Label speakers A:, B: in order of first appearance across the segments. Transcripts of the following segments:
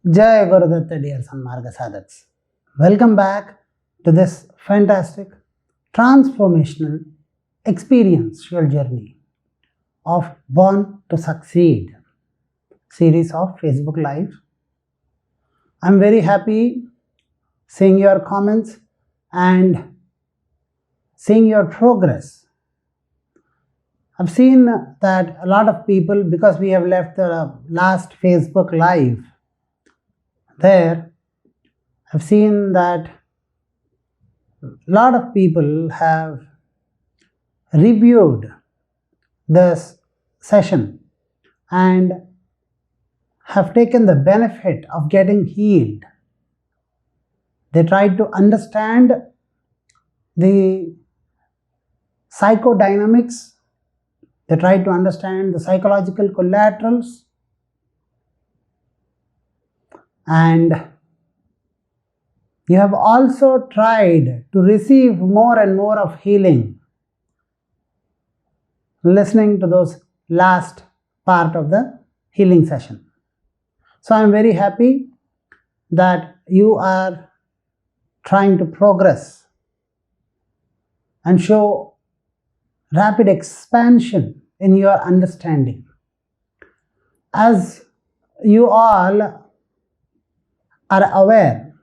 A: Jai Gurudatta, dear Sanmarga Sadhaks. Welcome back to this fantastic, transformational, experiential journey of Born to Succeed series of Facebook Live. I'm very happy seeing your comments and seeing your progress. I've seen that a lot of people, because we have left the last Facebook Live there, I've seen that a lot of people have reviewed this session and have taken the benefit of getting healed. They tried to understand the psychodynamics, they tried to understand the psychological collaterals, and you have also tried to receive more and more of healing, listening to those last part of the healing session. So I am very happy that you are trying to progress and show rapid expansion in your understanding. As you all are aware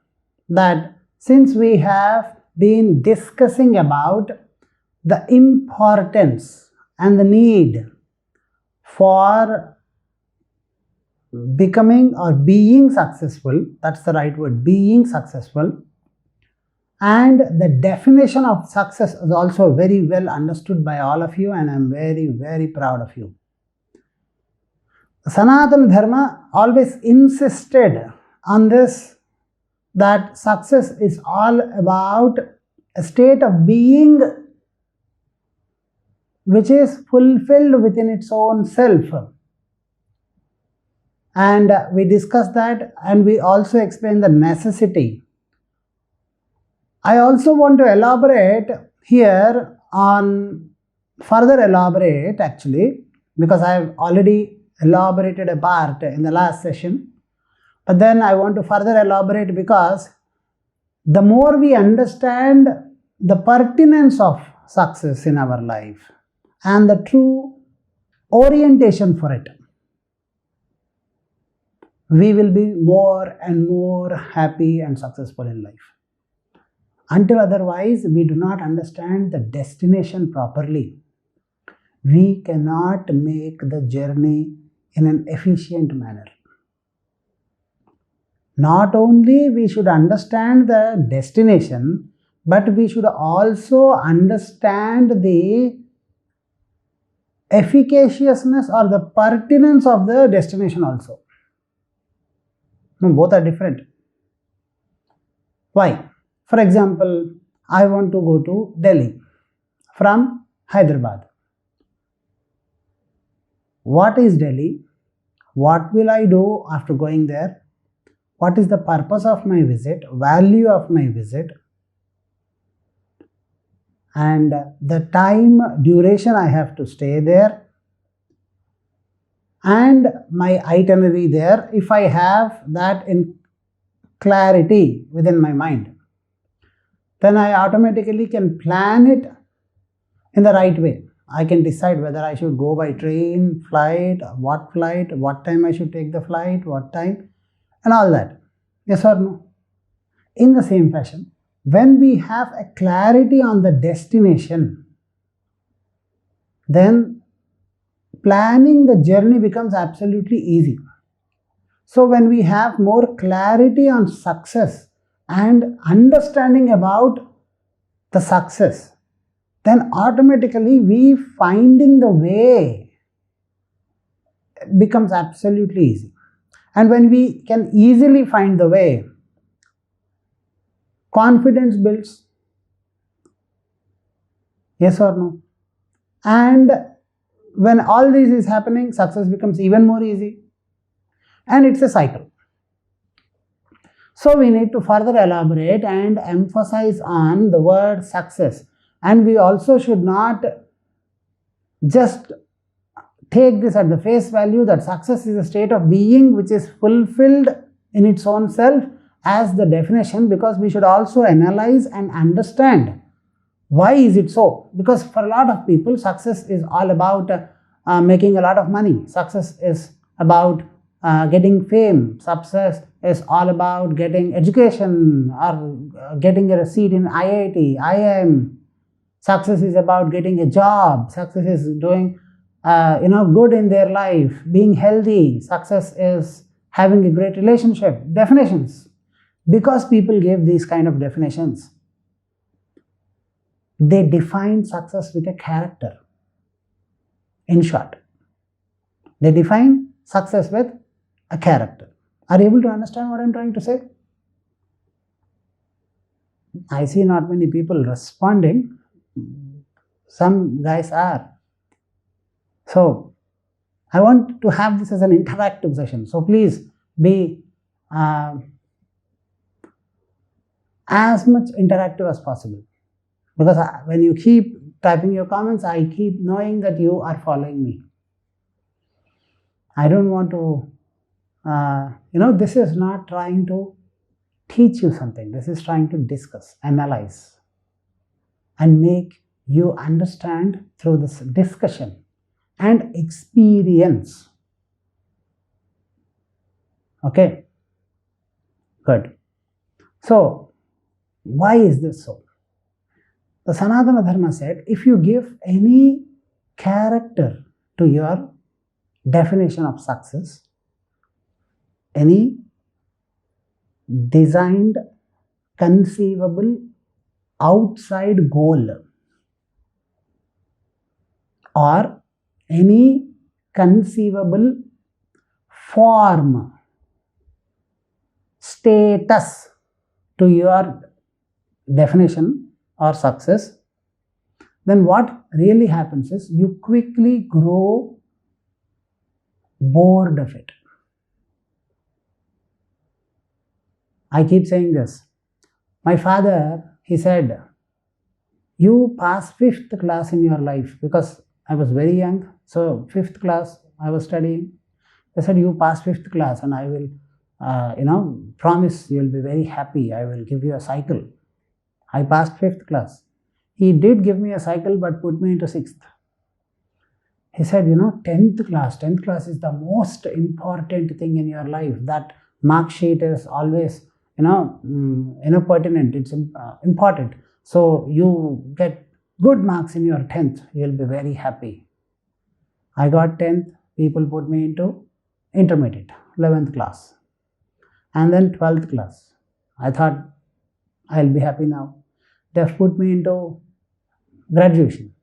A: that since we have been discussing about the importance and the need for becoming or being successful, that's the right word, being successful, and the definition of success is also very well understood by all of you, and I'm very, very proud of you. Sanatana Dharma always insisted on this, that success is all about a state of being which is fulfilled within its own self. And we discussed that, and we also explained the necessity. I also want to elaborate here on, further elaborate actually, because I have already elaborated a part in the last session. But then I want to further elaborate, because the more we understand the pertinence of success in our life and the true orientation for it, we will be more and more happy and successful in life. Until otherwise, we do not understand the destination properly, we cannot make the journey in an efficient manner. Not only we should understand the destination, but we should also understand the efficaciousness or the pertinence of the destination also. No, both are different. Why? For example, I want to go to Delhi from Hyderabad. What is Delhi? What will I do after going there? What is the purpose of my visit, value of my visit, and the time duration I have to stay there, and my itinerary there, if I have that in clarity within my mind, then I automatically can plan it in the right way. I can decide whether I should go by train, flight, what time I should take the flight, what time, and all that. Yes or no? In the same fashion, when we have a clarity on the destination, then planning the journey becomes absolutely easy. So when we have more clarity on success and understanding about the success, then automatically we finding the way becomes absolutely easy. And when we can easily find the way, confidence builds. Yes or no? And when all this is happening, success becomes even more easy. And it's a cycle. So we need to further elaborate and emphasize on the word success. And we also should not just take this at the face value that success is a state of being which is fulfilled in its own self as the definition, because we should also analyze and understand why is it so. Because for a lot of people, success is all about making a lot of money. Success is about getting fame. Success is all about getting education or getting a seat in IIT, IIM. Success is about getting a job. Success is doing good in their life, being healthy. Success is having a great relationship. Definitions. Because people gave these kind of definitions, they define success with a character. In short, they define success with a character. Are you able to understand what I'm trying to say? I see not many people responding. Some guys are. So, I want to have this as an interactive session. So, please be as much interactive as possible. Because when you keep typing your comments, I keep knowing that you are following me. I don't want to, this is not trying to teach you something. This is trying to discuss, analyze, and make you understand through this discussion and experience. Okay? Good. So, why is this so? The Sanatana Dharma said, if you give any character to your definition of success, any designed, conceivable, outside goal, or any conceivable form, status to your definition or success, then what really happens is you quickly grow bored of it. I keep saying this. My father, he said, you pass 5th class in your life, because I was very young. So 5th class I was studying. They said, you pass 5th class and I will, promise you will be very happy. I will give you a cycle. I passed 5th class. He did give me a cycle but put me into 6th. He said, 10th class is the most important thing in your life. That mark sheet is always, pertinent. It's important. So you get good marks in your 10th. You'll be very happy. I got 10th. People put me into intermediate, 11th class. And then 12th class. I thought, I'll be happy now. They've put me into graduation.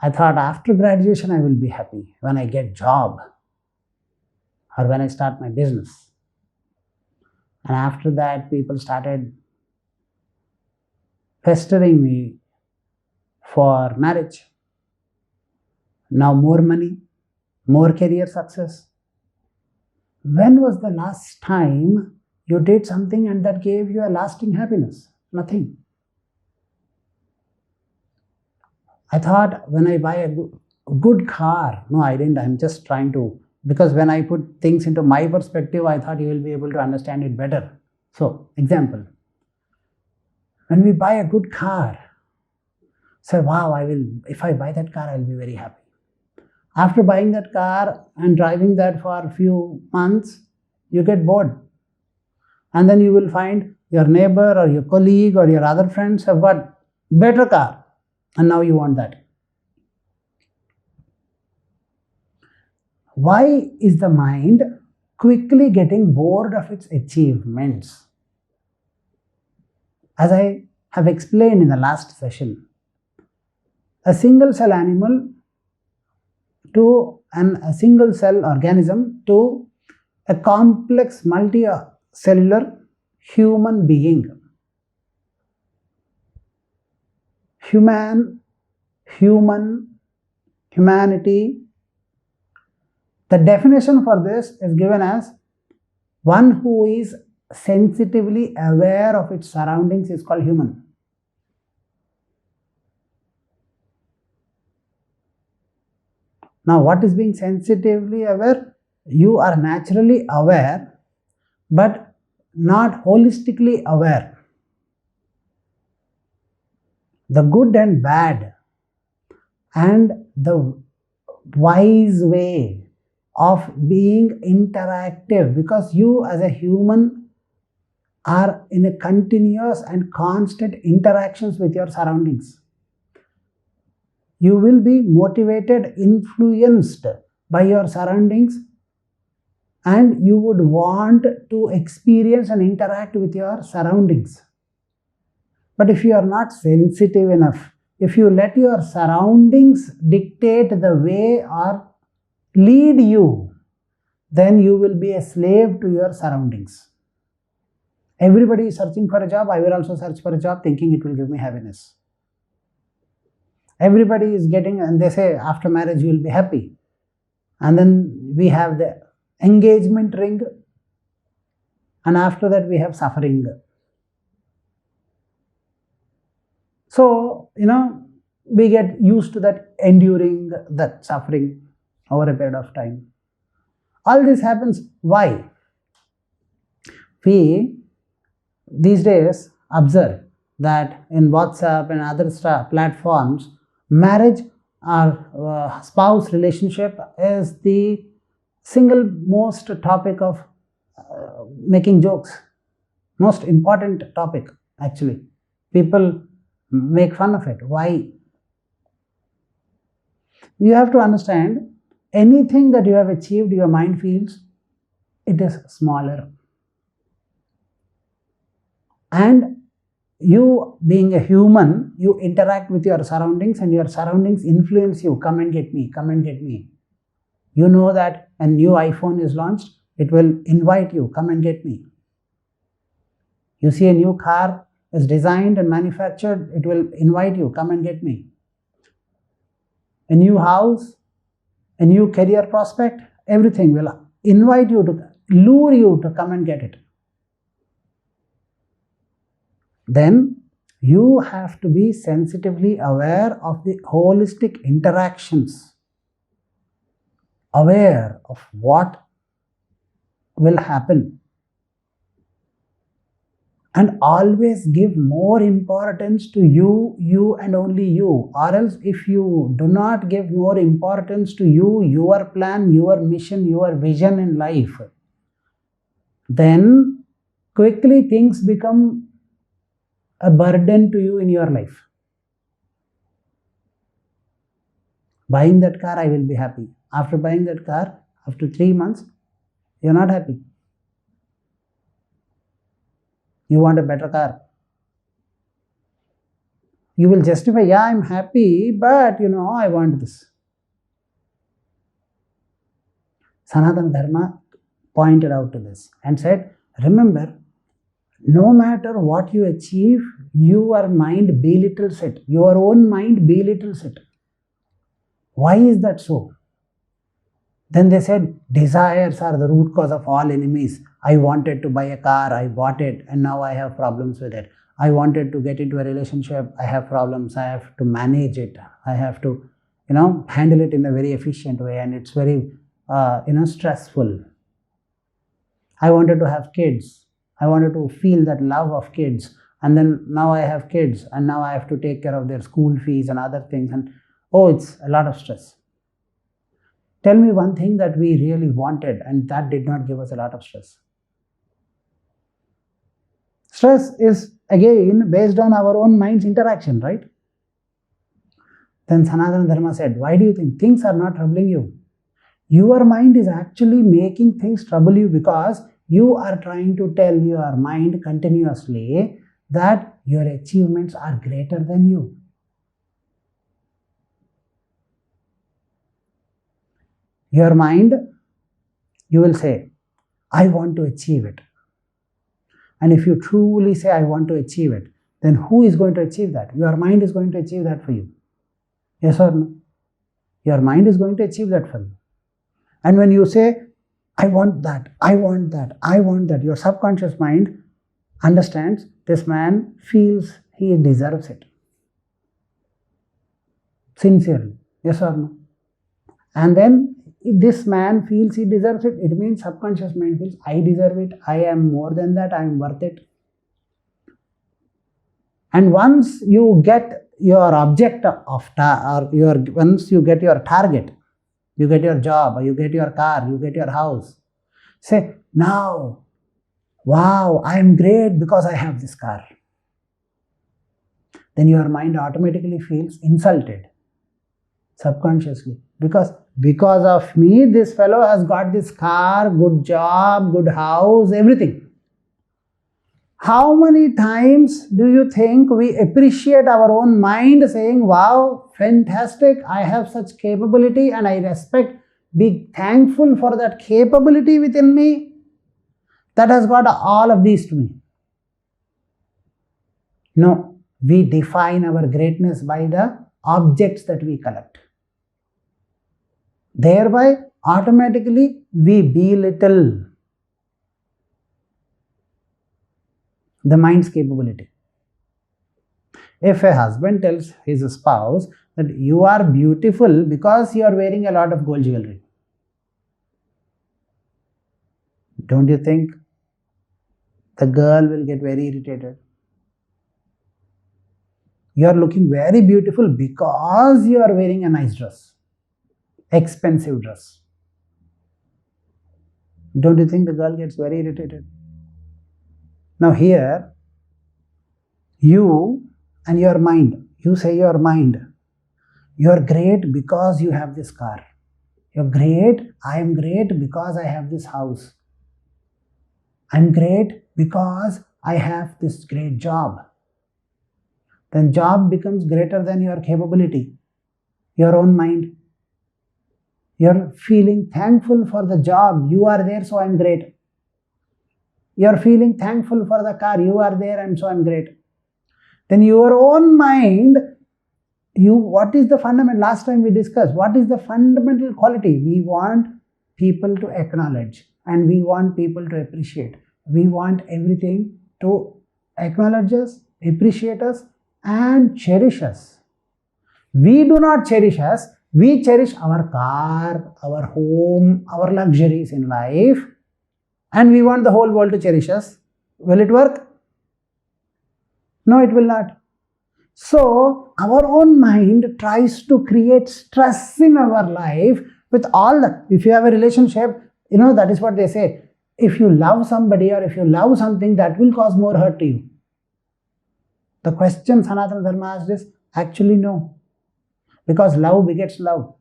A: I thought after graduation I will be happy when I get job or when I start my business. And after that, people started pestering me for marriage. Now more money, more career success. When was the last time you did something and that gave you a lasting happiness? Nothing. I thought when I buy a good car, no, I didn't. I'm just trying to, because when I put things into my perspective, I thought you will be able to understand it better. So, example, when we buy a good car, say, wow, if I buy that car, I'll be very happy. After buying that car and driving that for a few months, you get bored. And then you will find your neighbor or your colleague or your other friends have got better car. And now you want that. Why is the mind quickly getting bored of its achievements? As I have explained in the last session, a single cell animal to a single cell organism to a complex multi-cellular human being. Humanity. The definition for this is given as one who is sensitively aware of its surroundings is called human. Now, what is being sensitively aware? You are naturally aware but not holistically aware. The good and bad and the wise way of being interactive, because you as a human are in a continuous and constant interactions with your surroundings. You will be motivated, influenced by your surroundings, and you would want to experience and interact with your surroundings. But if you are not sensitive enough, if you let your surroundings dictate the way or lead you, then you will be a slave to your surroundings. Everybody is searching for a job. I will also search for a job thinking it will give me happiness. Everybody is getting, and they say after marriage you will be happy. And then we have the engagement ring, and after that we have suffering. So, we get used to that, enduring that suffering over a period of time. All this happens. Why? We these days observe that in WhatsApp and other platforms, marriage or spouse relationship is the single most topic of making jokes. Most important topic, actually. People make fun of it. Why? You have to understand, anything that you have achieved, your mind feels it is smaller. And you, being a human, you interact with your surroundings, and your surroundings influence you. Come and get me, come and get me. You know that a new iPhone is launched, it will invite you, come and get me. You see a new car is designed and manufactured, it will invite you, come and get me. A new house, a new career prospect, everything will invite you to, lure you to come and get it. Then you have to be sensitively aware of the holistic interactions, aware of what will happen, and always give more importance to you and only you. Or else, if you do not give more importance to you, your plan, your mission, your vision in life, then quickly things become a burden to you in your life. Buying that car, I will be happy. After buying that car, after 3 months, you are not happy. You want a better car. You will justify, yeah, I am happy, but I want this. Sanatana Dharma pointed out to this and said, remember, no matter what you achieve, your mind belittles it. Your own mind belittles it. Why is that so? Then they said, desires are the root cause of all enemies. I wanted to buy a car, I bought it, and now I have problems with it. I wanted to get into a relationship, I have problems, I have to manage it. I have to, handle it in a very efficient way, and it's very, stressful. I wanted to have kids. I wanted to feel that love of kids. And then now I have kids, and now I have to take care of their school fees and other things. And it's a lot of stress. Tell me one thing that we really wanted and that did not give us a lot of stress. Stress is again based on our own mind's interaction, right? Then Sanatana Dharma said, why do you think things are not troubling you? Your mind is actually making things trouble you because you are trying to tell your mind continuously that your achievements are greater than you. Your mind, you will say, I want to achieve it. And if you truly say, I want to achieve it, then who is going to achieve that? Your mind is going to achieve that for you. Yes or no? Your mind is going to achieve that for you. And when you say, I want that, I want that, I want that, your subconscious mind understands this man feels he deserves it. Sincerely. Yes or no? And then this man feels he deserves it, it means subconscious mind feels I deserve it, I am more than that, I am worth it. And once you get your object of once you get your target, you get your job, or you get your car, you get your house, say, now, wow, I am great because I have this car. Then your mind automatically feels insulted, subconsciously, because of me, this fellow has got this car, good job, good house, everything. How many times do you think we appreciate our own mind saying, wow, fantastic, I have such capability and I respect, be thankful for that capability within me that has got all of these to me. No, we define our greatness by the objects that we collect. Thereby, automatically, we belittle the mind's capability. If a husband tells his spouse that you are beautiful because you are wearing a lot of gold jewelry, don't you think the girl will get very irritated? You are looking very beautiful because you are wearing a nice dress, expensive dress. Don't you think the girl gets very irritated? Now here, you and your mind, you say your mind, you are great because you have this car. You're great, I am great because I have this house. I'm great because I have this great job. Then job becomes greater than your capability, your own mind. You're feeling thankful for the job, you are there, so I'm great. You're feeling thankful for the car, you are there and so I'm great. Then your own mind, what is the fundamental, last time we discussed, what is the fundamental quality? We want people to acknowledge and we want people to appreciate. We want everything to acknowledge us, appreciate us and cherish us. We do not cherish us, we cherish our car, our home, our luxuries in life, and we want the whole world to cherish us. Will it work? No, it will not. So, our own mind tries to create stress in our life with all that. If you have a relationship, that is what they say. If you love somebody or if you love something, that will cause more hurt to you. The question Sanatana Dharma asked is, actually no. Because love begets love.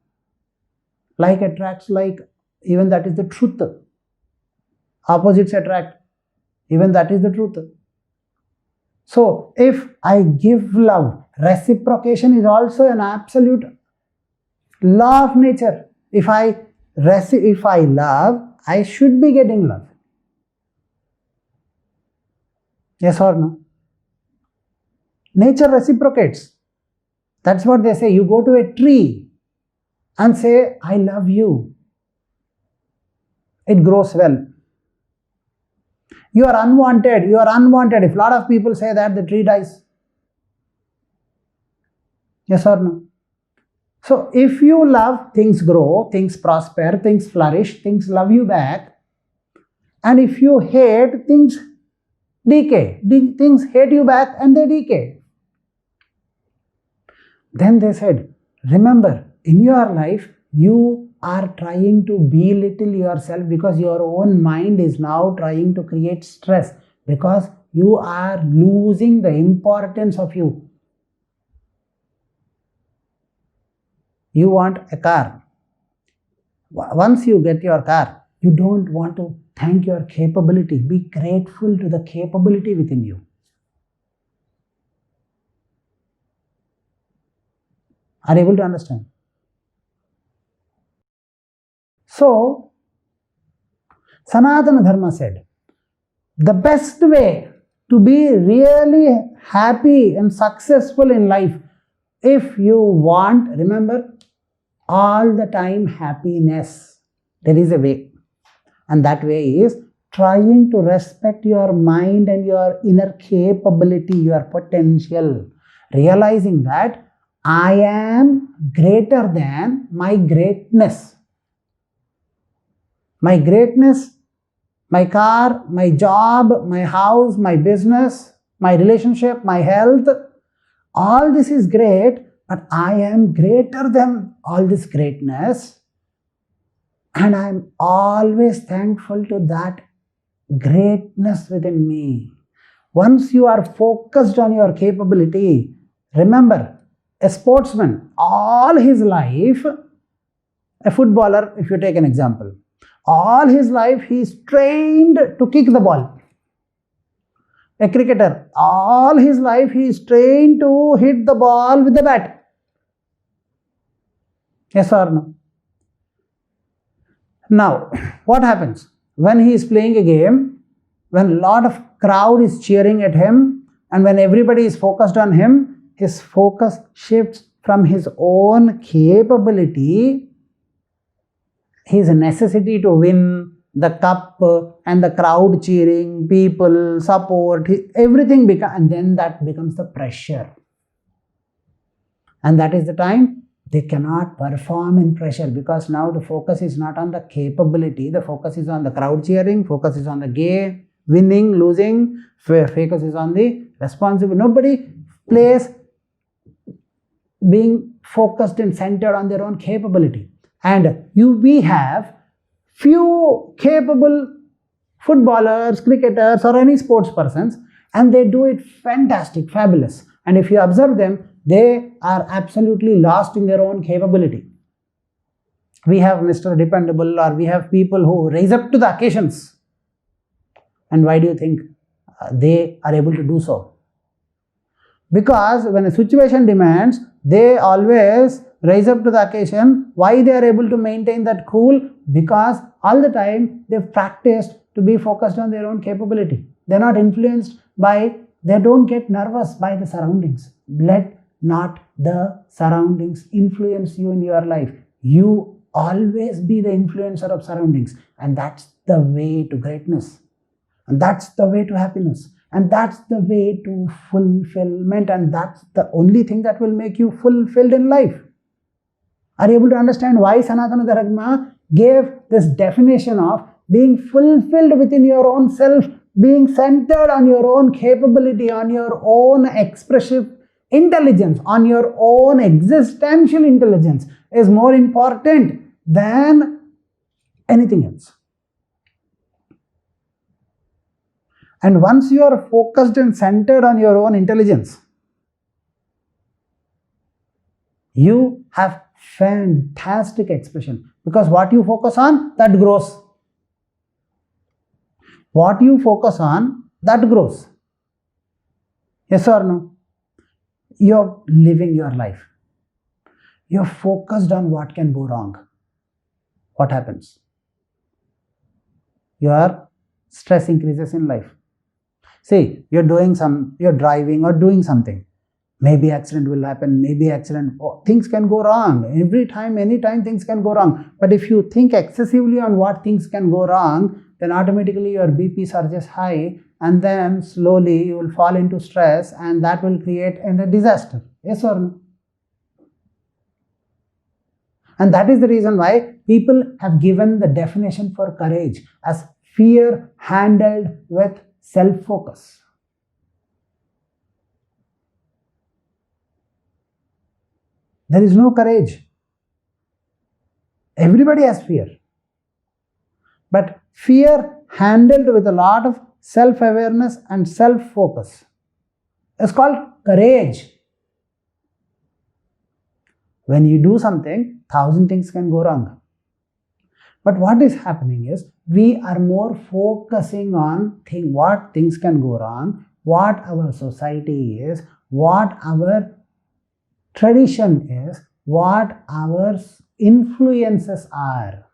A: Like attracts like, even that is the truth. Opposites attract, even that is the truth. So, if I give love, reciprocation is also an absolute law of nature. If I love, I should be getting love. Yes or no? Nature reciprocates. That's what they say. You go to a tree and say, I love you. It grows well. You are unwanted. If a lot of people say that, the tree dies. Yes or no? So, if you love, things grow, things prosper, things flourish, things love you back. And if you hate, things decay. Things hate you back and they decay. Then they said, remember, in your life, you are trying to belittle yourself because your own mind is now trying to create stress because you are losing the importance of you. You want a car. Once you get your car, you don't want to thank your capability. Be grateful to the capability within you. Are you able to understand? So, Sanatana Dharma said, the best way to be really happy and successful in life, if you want, remember, all the time happiness, there is a way. And that way is trying to respect your mind and your inner capability, your potential, realizing that I am greater than my greatness. My greatness, my car, my job, my house, my business, my relationship, my health, all this is great, but I am greater than all this greatness, and I am always thankful to that greatness within me. Once you are focused on your capability, remember, a sportsman, all his life, a footballer, if you take an example, all his life he is trained to kick the ball. A cricketer, all his life he is trained to hit the ball with the bat. Yes or no? Now, what happens? When he is playing a game, when a lot of crowd is cheering at him, and when everybody is focused on him, his focus shifts from his own capability, his necessity to win the cup and the crowd cheering, people, support, everything and then that becomes the pressure. And that is the time they cannot perform in pressure, because now the focus is not on the capability, the focus is on the crowd cheering, focus is on the game, winning, losing, focus is on the responsibility. Nobody plays being focused and centered on their own capability. And we have few capable footballers, cricketers, or any sports persons, and they do it fantastic, fabulous. And if you observe them, they are absolutely lost in their own capability. We have Mr. Dependable, or we have people who rise up to the occasions. And why do you think they are able to do so? Because when a situation demands, they always rise up to the occasion. Why they are able to maintain that cool? Because all the time they've practiced to be focused on their own capability. They're not influenced by, they don't get nervous by the surroundings. Let not the surroundings influence you in your life. You always be the influencer of surroundings, and that's the way to greatness, and that's the way to happiness, and that's the way to fulfillment, and that's the only thing that will make you fulfilled in life. Are you able to understand why Sanatana Dharma gave this definition of being fulfilled within your own self, being centered on your own capability, on your own expressive intelligence, on your own existential intelligence is more important than anything else. And once you are focused and centered on your own intelligence, you have fantastic expression, because what you focus on, that grows. What you focus on, that grows. Yes or no? You're living your life. You're focused on what can go wrong. What happens? Your stress increases in life. See, you're driving or doing something. Maybe accident will happen, things can go wrong. Anytime things can go wrong. But if you think excessively on what things can go wrong, then automatically your BP surges high, and then slowly you will fall into stress, and that will create a disaster. Yes or no? And that is the reason why people have given the definition for courage as fear handled with self-focus. There is no courage. Everybody has fear. But fear handled with a lot of self-awareness and self-focus is called courage. When you do something, 1,000 things can go wrong. But what is happening is, we are more focusing on what things can go wrong, what our society is, what our tradition is, what our influences are.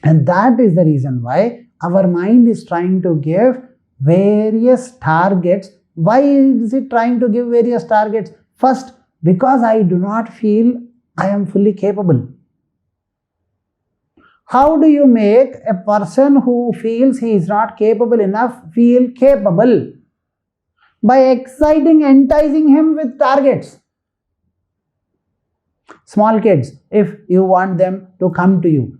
A: And that is the reason why our mind is trying to give various targets. Why is it trying to give various targets? First, because I do not feel I am fully capable. How do you make a person who feels he is not capable enough feel capable? By exciting, enticing him with targets. Small kids, if you want them to come to you,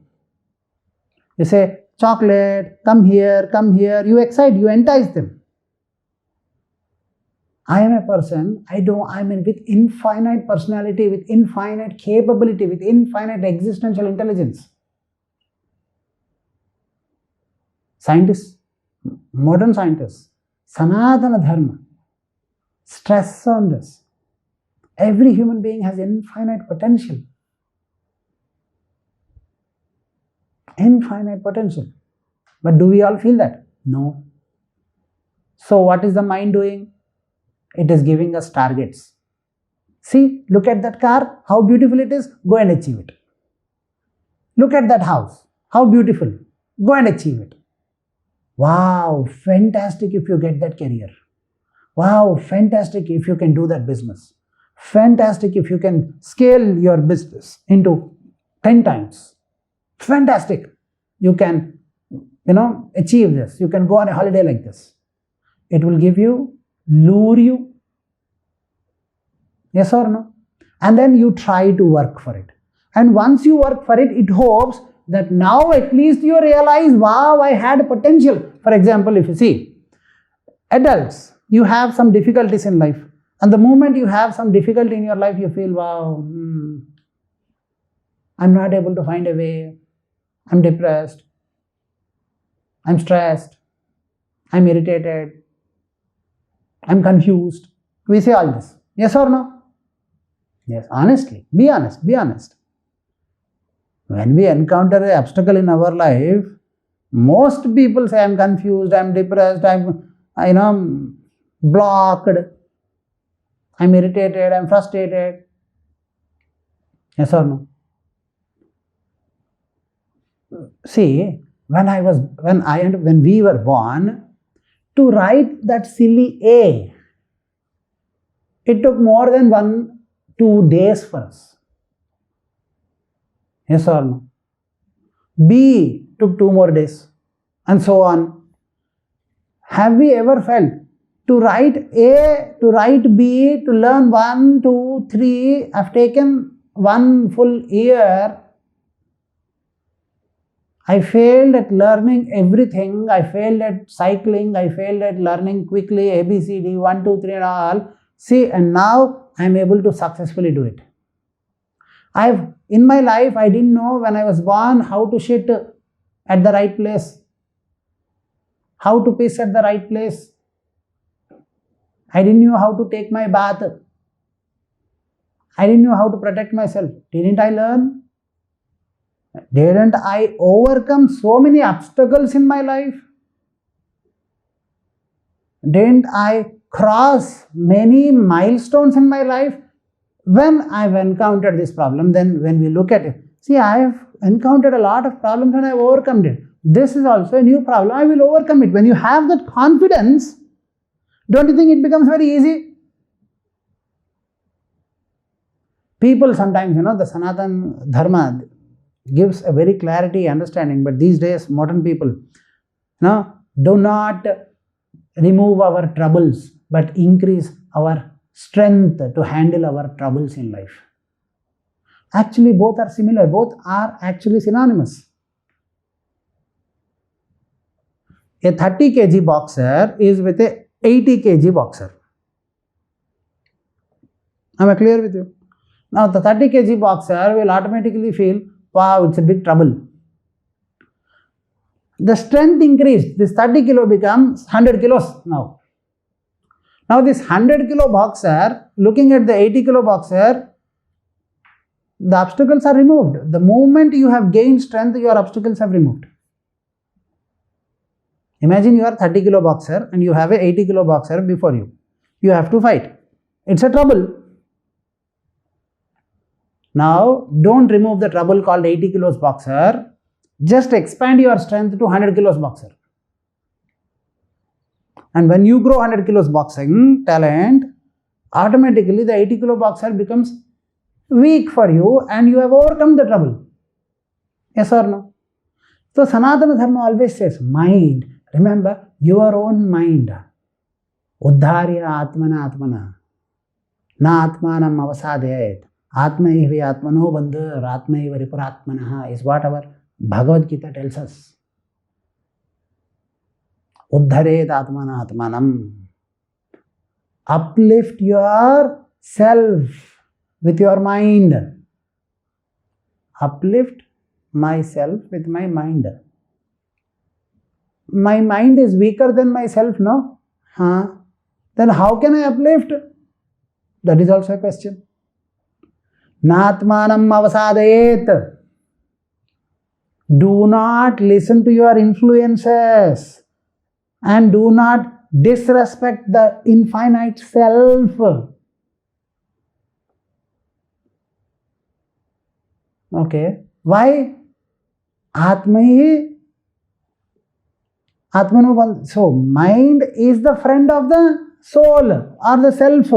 A: you say, chocolate, come here, you excite, you entice them. I am a person, with infinite personality, with infinite capability, with infinite existential intelligence. Scientists, modern scientists, Sanatana Dharma, stress on this. Every human being has infinite potential. Infinite potential. But do we all feel that? No. So what is the mind doing? It is giving us targets. See, look at that car, how beautiful it is, go and achieve it. Look at that house, how beautiful, go and achieve it. Wow, fantastic if you get that career. Wow, fantastic if you can do that business. Fantastic if you can scale your business into 10 times. Fantastic. You can, achieve this. You can go on a holiday like this. It will give you, lure you. Yes or no? And then you try to work for it. And once you work for it, it hopes that now at least you realize, wow, I had potential. For example, if you see, adults, you have some difficulties in life. And the moment you have some difficulty in your life, you feel, wow, I'm not able to find a way. I'm depressed. I'm stressed. I'm irritated. I'm confused. We say all this. Yes or no? Yes, honestly. Be honest. Be honest. When we encounter an obstacle in our life, most people say, I'm confused, I'm depressed, I'm blocked, I'm irritated, I'm frustrated. Yes or no? See, when we were born, to write that silly A, it took more than 1-2 days for us. Yes or no? B took 2 more days, and so on. Have we ever felt to write A, to write B, to learn 1, 2, 3, I've taken 1 full year. I failed at learning everything. I failed at cycling. I failed at learning quickly ABCD 1, 2, 3 and all. See, and now I'm able to successfully do it. In my life, I didn't know when I was born how to shit at the right place, how to piss at the right place. I didn't know how to take my bath. I didn't know how to protect myself. Didn't I learn? Didn't I overcome so many obstacles in my life? Didn't I cross many milestones in my life? When I've encountered this problem, then when we look at it, see, I have encountered a lot of problems and I've overcome it. This is also a new problem. I will overcome it. When you have that confidence, don't you think it becomes very easy? People sometimes, the Sanatana Dharma gives a very clarity understanding, but these days modern people do not remove our troubles but increase our strength to handle our troubles in life. Actually, both are similar, both are actually synonymous. A 30 kg boxer is with a 80 kg boxer. Am I clear with you? Now the 30 kg boxer will automatically feel, wow, it's a big trouble. The strength increased. This 30 kilo becomes 100 kilos now. Now this 100 kilo boxer, looking at the 80 kilo boxer, the obstacles are removed. The moment you have gained strength, your obstacles have removed. Imagine you are 30 kilo boxer and you have a 80 kilo boxer before you. You have to fight. It's a trouble. Now, don't remove the trouble called 80 kilos boxer. Just expand your strength to 100 kilos boxer. And when you grow 100 kilos boxing talent, automatically the 80 kilo boxer becomes weak for you and you have overcome the trouble. Yes or no? So Sanatana Dharma always says, mind. Remember, your own mind. Uddharya atmana atmana. Na atmanam avasadayet. Atmaivi Atmano Bandhur, Atmaiva Ripuratmanaha is what our Bhagavad Gita tells us. Uddharet Atmana Atmanam. Uplift yourself with your mind. Uplift myself with my mind. My mind is weaker than myself, no? Then how can I uplift? That is also a question. Natmanam avasadayet. Do not listen to your influences and do not disrespect the infinite self. Okay. Why? Atmaihi Atmano. So, mind is the friend of the soul or the self.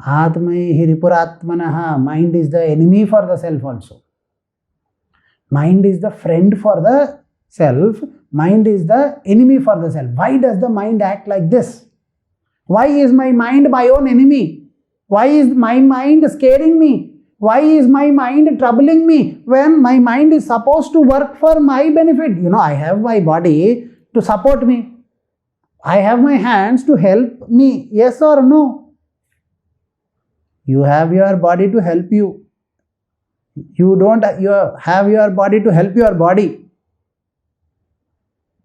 A: Atmaihi Ripuratmanaha. Mind is the enemy for the self also. Mind is the friend for the self. Mind is the enemy for the self. Why does the mind act like this? Why is my mind my own enemy? Why is my mind scaring me? Why is my mind troubling me when my mind is supposed to work for my benefit? I have my body to support me. I have my hands to help me. Yes or no? You have your body to help you. You have your body to help your body.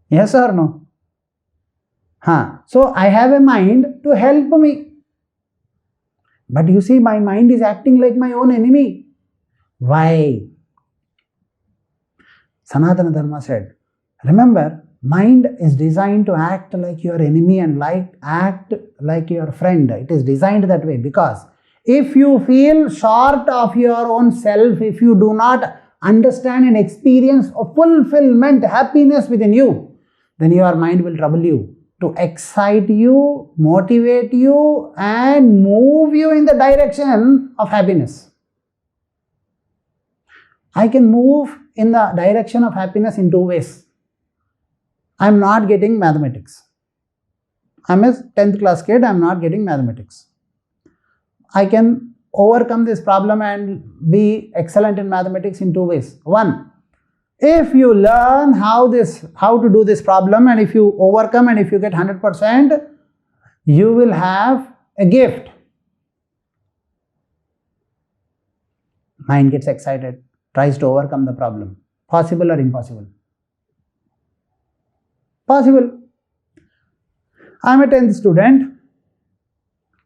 A: Yes or no? So I have a mind to help me. But you see, my mind is acting like my own enemy. Why? Sanatana Dharma said, remember, mind is designed to act like your enemy and act like your friend. It is designed that way because if you feel short of your own self, if you do not understand and experience of fulfillment, happiness within you, then your mind will trouble you to excite you, motivate you, and move you in the direction of happiness. I can move in the direction of happiness in two ways. I am not getting mathematics. I am a 10th class kid, I am not getting mathematics. I can overcome this problem and be excellent in mathematics in two ways. One, if you learn how to do this problem and if you overcome and if you get 100%, you will have a gift. Mind gets excited, tries to overcome the problem. Possible or impossible? Possible. I am a 10th student.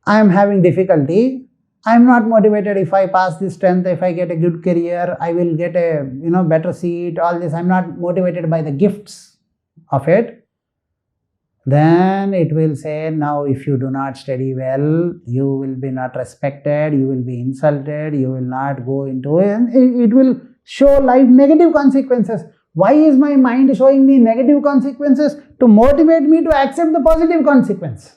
A: I am having difficulty. I am not motivated. If I pass this 10th, if I get a good career, I will get a better seat, all this. I am not motivated by the gifts of it. Then it will say, now if you do not study well, you will be not respected, you will be insulted, you will not go into it. It will show life negative consequences. Why is my mind showing me negative consequences? To motivate me to accept the positive consequence.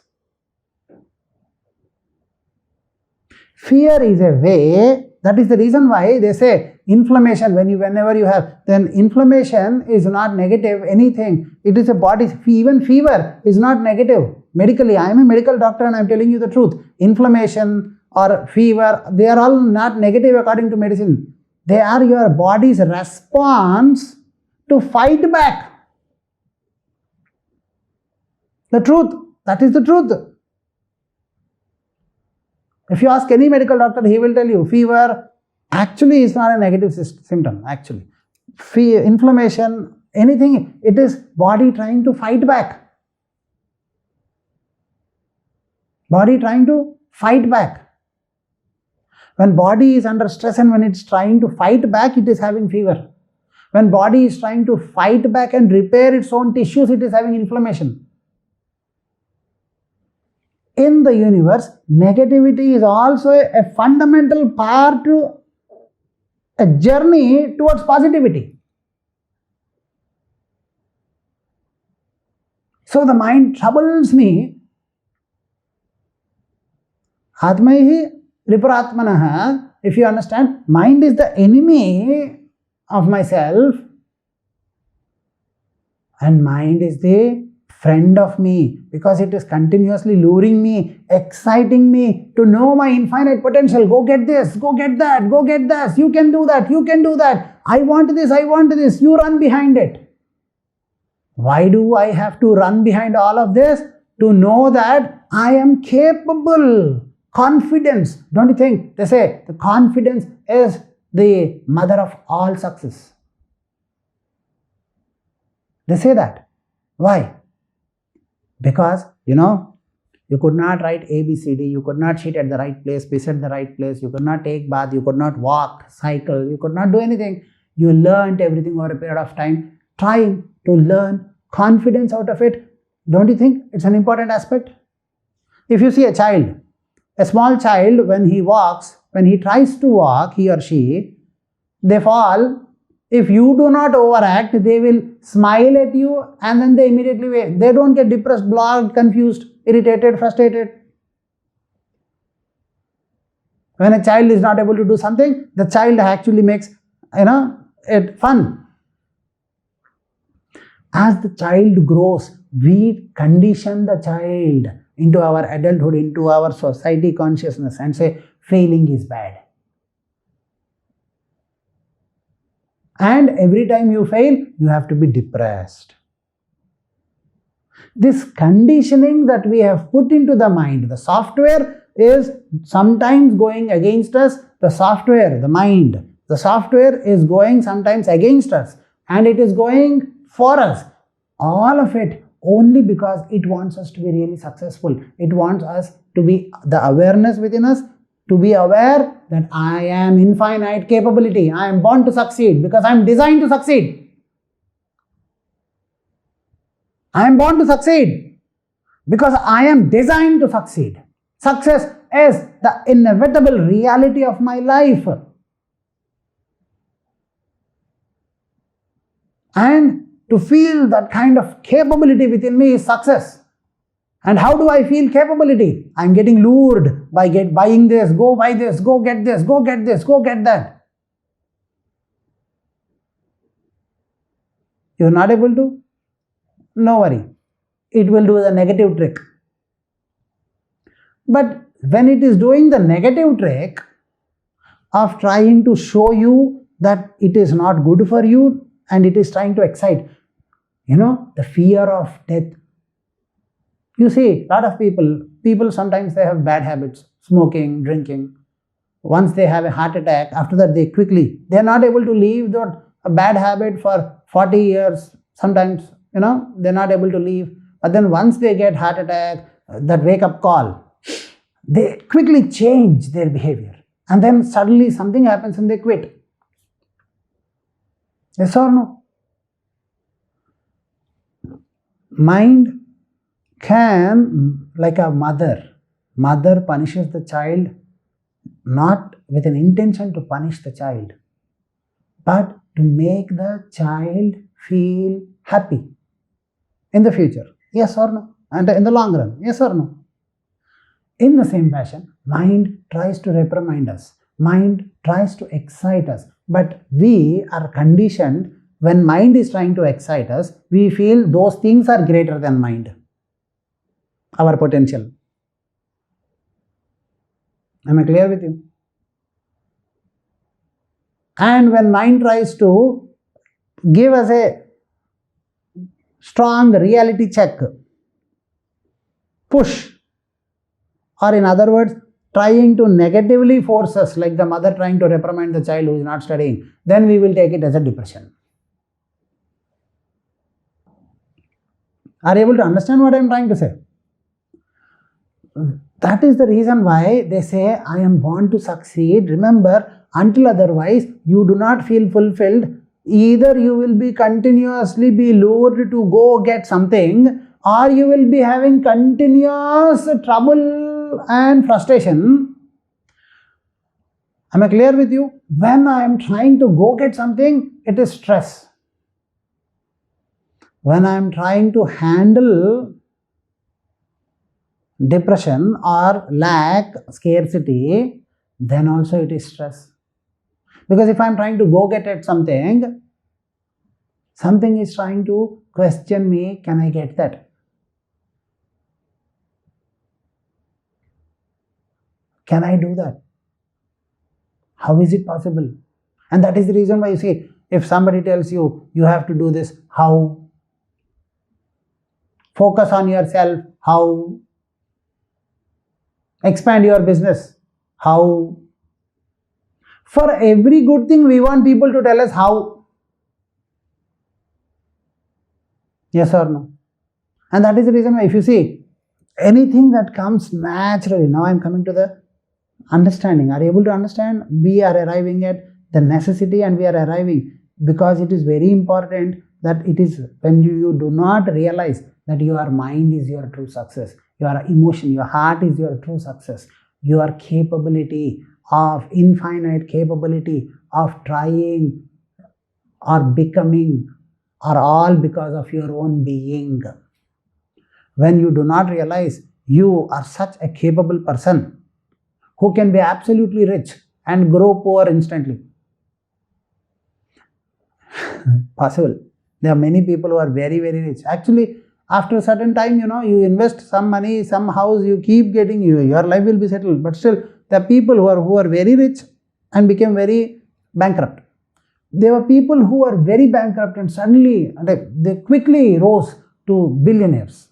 A: Fear is a way, that is the reason why they say inflammation, whenever you have, then inflammation is not negative anything. It is a body, even fever is not negative. Medically, I am a medical doctor and I am telling you the truth. Inflammation or fever, they are all not negative according to medicine. They are your body's response to fight back. The truth, that is the truth. If you ask any medical doctor, he will tell you fever actually is not a negative symptom. Actually, fear, inflammation, anything, it is body trying to fight back. Body trying to fight back. When body is under stress and when it's trying to fight back, it is having fever. When body is trying to fight back and repair its own tissues, it is having inflammation. In the universe, negativity is also a fundamental part to a journey towards positivity. So the mind troubles me. Atmaihi Ripuratmanaha, if you understand, mind is the enemy of myself and mind is the friend of me, because it is continuously luring me, exciting me to know my infinite potential. Go get this, go get that, go get this, you can do that, you can do that. I want this, I want this. You run behind it. Why do I have to run behind all of this? To know that I am capable. Confidence. Don't you think? They say the confidence is the mother of all success. They say that. Why? Because, you could not write A, B, C, D, you could not sit at the right place, piss at the right place, you could not take bath, you could not walk, cycle, you could not do anything. You learned everything over a period of time, trying to learn confidence out of it. Don't you think it's an important aspect? If you see a child, a small child, when he walks, when he tries to walk, he or she, they fall. If you do not overact, they will smile at you and then they immediately wait. They don't get depressed, blocked, confused, irritated, frustrated. When a child is not able to do something, the child actually makes, it fun. As the child grows, we condition the child into our adulthood, into our society consciousness, and say failing is bad. And every time you fail, you have to be depressed. This conditioning that we have put into the mind, the software is sometimes going against us. The software, the mind, the software is going sometimes against us, and it is going for us. All of it only because it wants us to be really successful. It wants us to be the awareness within us, to be aware that I am infinite capability. I am born to succeed because I am designed to succeed. I am born to succeed because I am designed to succeed. Success is the inevitable reality of my life. And to feel that kind of capability within me is success. And how do I feel capability? I am getting lured by buying this, go buy this, go get this, go get this, go get that. You are not able to? No worry. It will do the negative trick. But when it is doing the negative trick of trying to show you that it is not good for you and it is trying to excite, the fear of death. You see, a lot of people sometimes they have bad habits, smoking, drinking. Once they have a heart attack, after that they are not able to leave that bad habit for 40 years. Sometimes, they're not able to leave. But then once they get heart attack, that wake up call, they quickly change their behavior. And then suddenly something happens and they quit. Yes or no? Mind can, like a mother punishes the child not with an intention to punish the child, but to make the child feel happy in the future. Yes or no? And in the long run, yes or no? In the same fashion, mind tries to reprimand us. Mind tries to excite us. But we are conditioned, when mind is trying to excite us, we feel those things are greater than mind. Our potential. Am I clear with you? And when mind tries to give us a strong reality check, push, or in other words, trying to negatively force us, like the mother trying to reprimand the child who is not studying, then we will take it as a depression. Are you able to understand what I am trying to say? That is the reason why they say, I am born to succeed. Remember, until otherwise, you do not feel fulfilled. Either you will be continuously be lured to go get something, or you will be having continuous trouble and frustration. Am I clear with you? When I am trying to go get something, it is stress. When I am trying to handle depression or lack, scarcity, then also it is stress. Because if I am trying to go get at something is trying to question me, can I get that? Can I do that? How is it possible? And that is the reason why you see, if somebody tells you, you have to do this, how? Focus on yourself, how? Expand your business, how? For every good thing, we want people to tell us how. Yes or no? And that is the reason why, if you see, anything that comes naturally, now I am coming to the understanding. Are you able to understand? We are arriving at the necessity, and we are arriving because it is very important that it is when you do not realize that your mind is your true success, your emotion, your heart is your true success, your capability of infinite capability of trying or becoming are all because of your own being. When you do not realize you are such a capable person who can be absolutely rich and grow poor instantly. Possible. There are many people who are very, very rich. Actually, after a certain time, you invest some money, some house, you keep getting, your life will be settled. But still, there are people who are very rich and became very bankrupt. There were people who are very bankrupt and suddenly, they quickly rose to billionaires.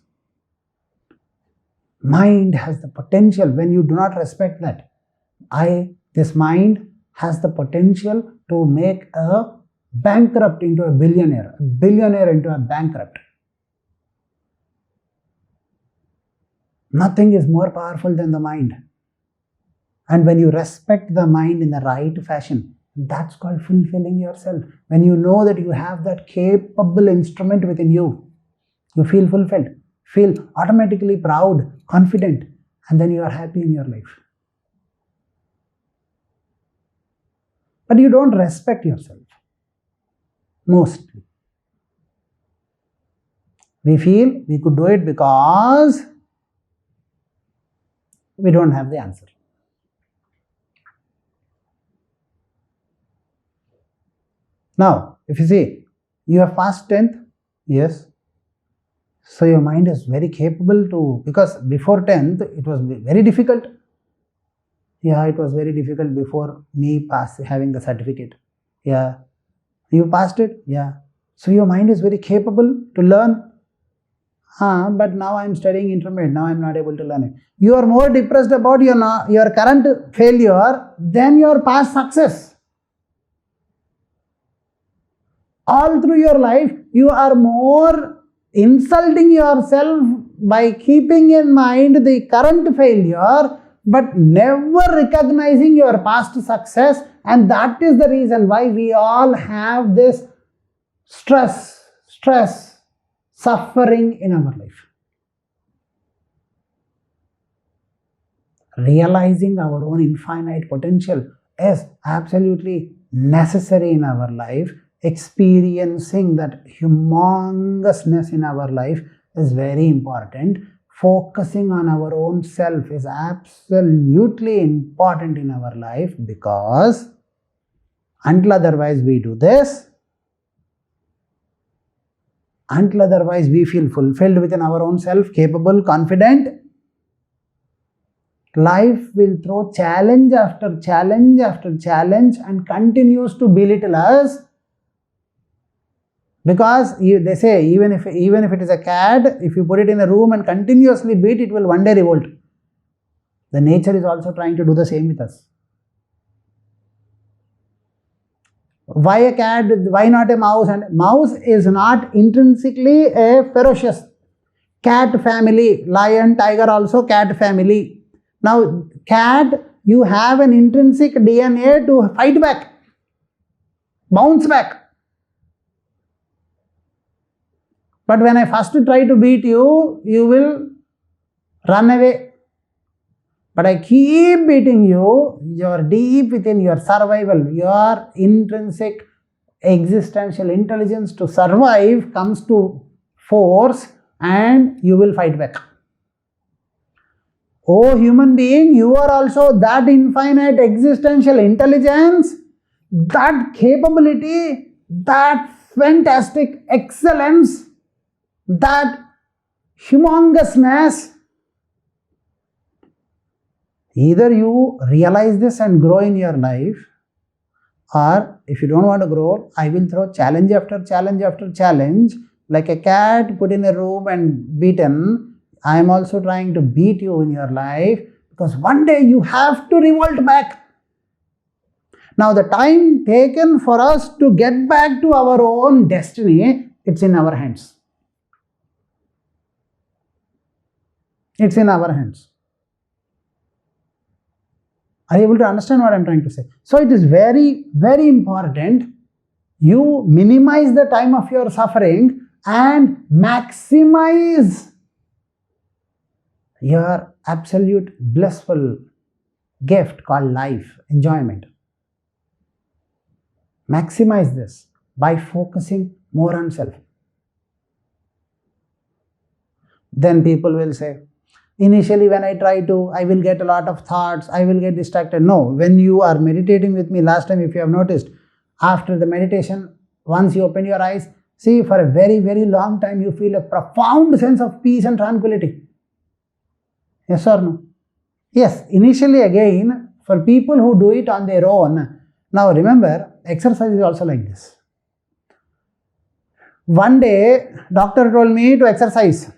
A: Mind has the potential. When you do not respect that, this mind has the potential to make a bankrupt into a billionaire into a bankrupt. Nothing is more powerful than the mind. And when you respect the mind in the right fashion, that's called fulfilling yourself. When you know that you have that capable instrument within you, you feel fulfilled, feel automatically proud, confident, and then you are happy in your life. But you don't respect yourself. Mostly. We feel we could do it because we don't have the answer. Now, if you see, you have passed 10th, yes. So your mind is very capable to, because before 10th, it was very difficult. Yeah, it was very difficult before me having the certificate. Yeah. You passed it? Yeah. So your mind is very capable to learn. But now I am studying intermediate. Now I am not able to learn it. You are more depressed about your current failure than your past success. All through your life, you are more insulting yourself by keeping in mind the current failure, but never recognizing your past success. And that is the reason why we all have this stress, suffering in our life. Realizing our own infinite potential is absolutely necessary in our life. Experiencing that humongousness in our life is very important. Focusing on our own self is absolutely important in our life, because until otherwise we do this, until otherwise we feel fulfilled within our own self, capable, confident, life will throw challenge after challenge after challenge and continues to belittle us. Because they say, even if it is a cat, if you put it in a room and continuously beat, it will one day revolt. The nature is also trying to do the same with us. Why a cat? Why not a mouse? And mouse is not intrinsically a ferocious. Cat family, lion, tiger also cat family. Now, cat, you have an intrinsic DNA to fight back, bounce back. But when I first try to beat you, you will run away. But I keep beating you, your deep within your survival, your intrinsic existential intelligence to survive comes to force, and you will fight back. Oh human being, you are also that infinite existential intelligence, that capability, that fantastic excellence, that humongousness. Either you realize this and grow in your life, or if you don't want to grow, I will throw challenge after challenge after challenge, like a cat put in a room and beaten. I am also trying to beat you in your life, because one day you have to revolt back. Now the time taken for us to get back to our own destiny, it's in our hands. It's in our hands. Are you able to understand what I'm trying to say? So it is very, very important you minimize the time of your suffering and maximize your absolute blissful gift called life, enjoyment. Maximize this by focusing more on self. Then people will say, initially when I try to, I will get a lot of thoughts, I will get distracted. No, when you are meditating with me last time, if you have noticed, after the meditation, once you open your eyes, see, for a very, very long time, you feel a profound sense of peace and tranquility. Yes or no? Yes, initially again, for people who do it on their own, now remember, exercise is also like this. One day, doctor told me to exercise.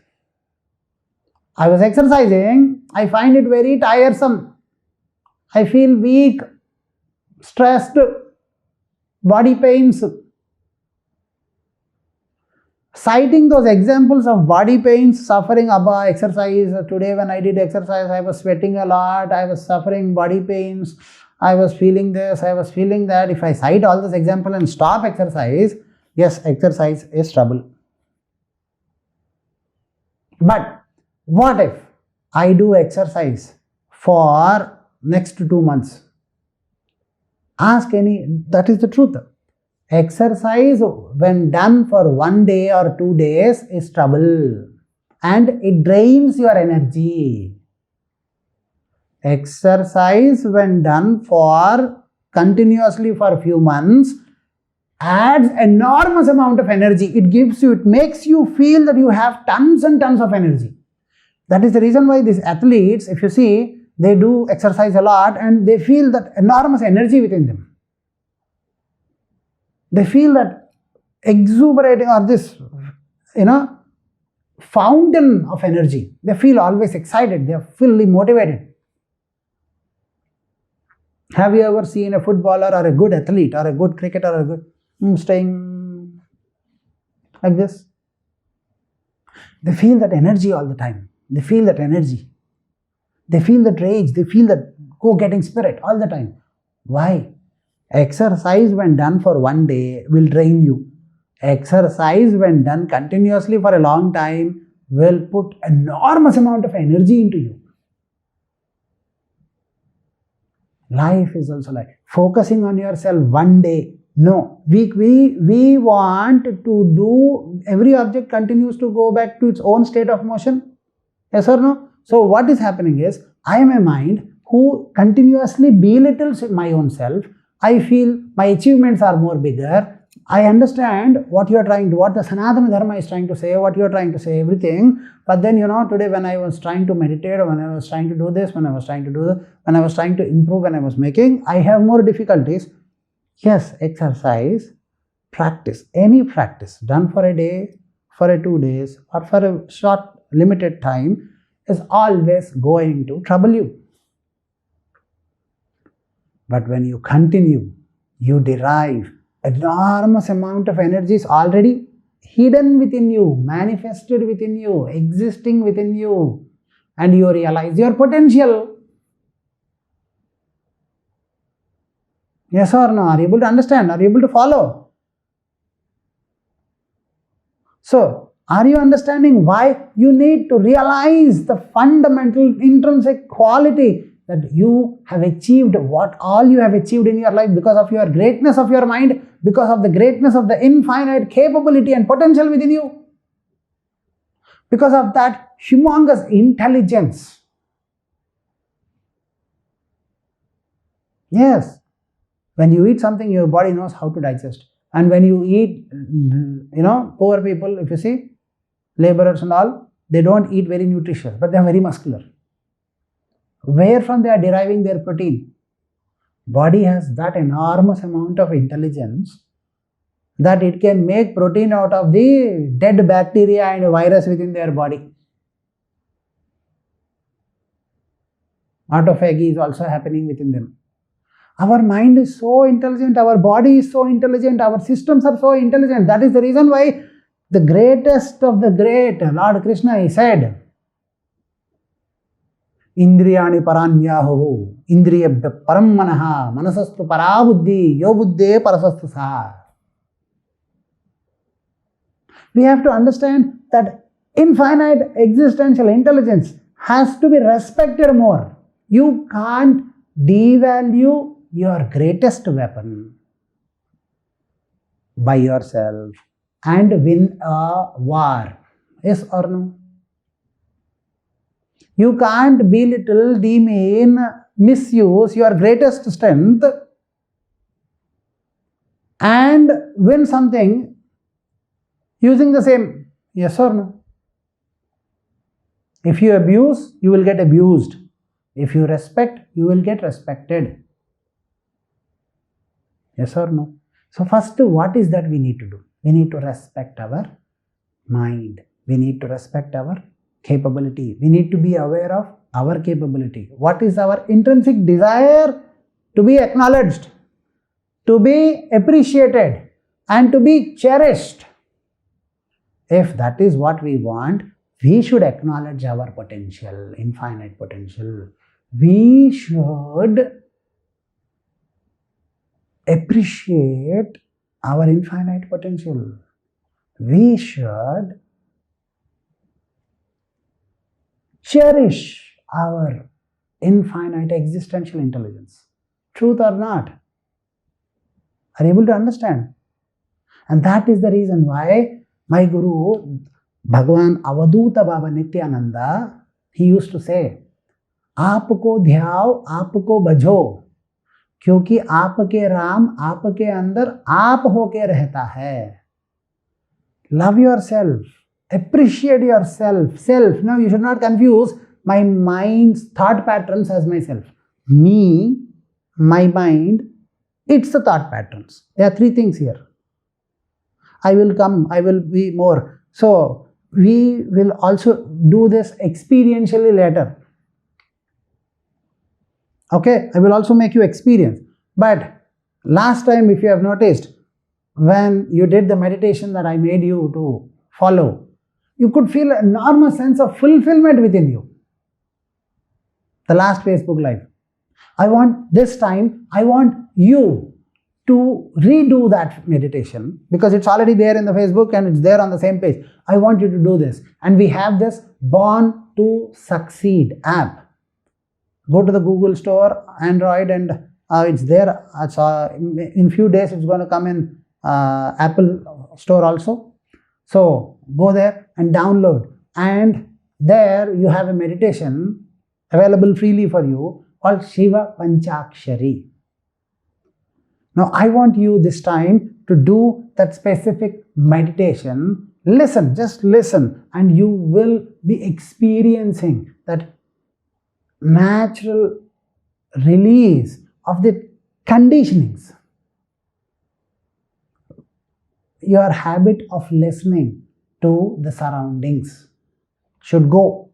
A: I was exercising, I find it very tiresome. I feel weak, stressed, body pains. Citing those examples of body pains, suffering about exercise. Today when I did exercise, I was sweating a lot, I was suffering body pains, I was feeling this, I was feeling that. If I cite all this example and stop exercise, yes, exercise is trouble. But what if I do exercise for next 2 months? Ask any, that is the truth. Exercise when done for 1 day or 2 days is trouble and it drains your energy. Exercise when done for continuously for a few months adds enormous amount of energy. It gives you, it makes you feel that you have tons and tons of energy. That is the reason why these athletes, if you see, they do exercise a lot and they feel that enormous energy within them. They feel that exuberating or this, fountain of energy. They feel always excited. They are fully motivated. Have you ever seen a footballer or a good athlete or a good cricketer or a good staying like this? They feel that energy all the time. They feel that energy. They feel that rage. They feel that go-getting spirit all the time. Why? Exercise when done for 1 day will drain you. Exercise when done continuously for a long time will put enormous amount of energy into you. Life is also like focusing on yourself 1 day. No, we want to do, every object continues to go back to its own state of motion. Yes or no? So what is happening is, I am a mind who continuously belittles my own self. I feel my achievements are more bigger. I understand what you are trying to, what the Sanatana Dharma is trying to say, what you are trying to say, everything. But then, today when I was trying to meditate, or when I was trying to do this, when I was trying to do that, when I was trying to improve, when I was making, I have more difficulties. Yes, exercise, practice, any practice done for a day, for a 2 days, or for a short limited time is always going to trouble you. But when you continue, you derive enormous amount of energy is already hidden within you, manifested within you, existing within you, and you realize your potential. Yes or no? Are you able to understand? Are you able to follow? So, are you understanding why you need to realize the fundamental intrinsic quality that you have achieved what all you have achieved in your life because of your greatness of your mind, because of the greatness of the infinite capability and potential within you, because of that humongous intelligence. Yes, when you eat something, your body knows how to digest. And when you eat, poor people, if you see, laborers and all, they don't eat very nutritious, but they are very muscular. Where from they are deriving their protein? Body has that enormous amount of intelligence that it can make protein out of the dead bacteria and virus within their body. Autophagy is also happening within them. Our mind is so intelligent, our body is so intelligent, our systems are so intelligent. That is the reason why the greatest of the great, Lord Krishna, he said, Indriyani paranyahu, indriya param manaha, manasastu parabuddhi, yo buddhe parasastu saha. We have to understand that infinite existential intelligence has to be respected more. You can't devalue your greatest weapon by yourself and win a war. Yes or no? You can't belittle, demean, misuse your greatest strength and win something using the same. Yes or no? If you abuse, you will get abused. If you respect, you will get respected. Yes or no? So first, what is that we need to do? We need to respect our mind. We need to respect our capability. We need to be aware of our capability. What is our intrinsic desire? To be acknowledged, to be appreciated, and to be cherished. If that is what we want, we should acknowledge our potential, infinite potential. We should appreciate our infinite potential. We should cherish our infinite existential intelligence. Truth or not? Are you able to understand? And that is the reason why my Guru, Bhagavan Avaduta Baba Nityananda, he used to say, आपको ध्याओ आपको बजो क्योंकि आपके राम आपके अंदर आप होके रहता है. Love yourself, appreciate yourself. Self, now you should not confuse my mind's thought patterns as myself. Me, my mind, it's the thought patterns. There are three things here. I will be more. So, we will also do this experientially later. Okay, I will also make you experience. But last time, if you have noticed, when you did the meditation that I made you to follow, you could feel an enormous sense of fulfillment within you. The last Facebook Live. This time, I want you to redo that meditation because it's already there in the Facebook and it's there on the same page. I want you to do this. And we have this Born to Succeed app. Go to the Google Store, Android, and it's there. In few days, it's going to come in Apple Store also. So go there and download. And there you have a meditation available freely for you called Shiva Panchakshari. Now I want you this time to do that specific meditation. Listen, just listen, and you will be experiencing that natural release of the conditionings. Your habit of listening to the surroundings should go,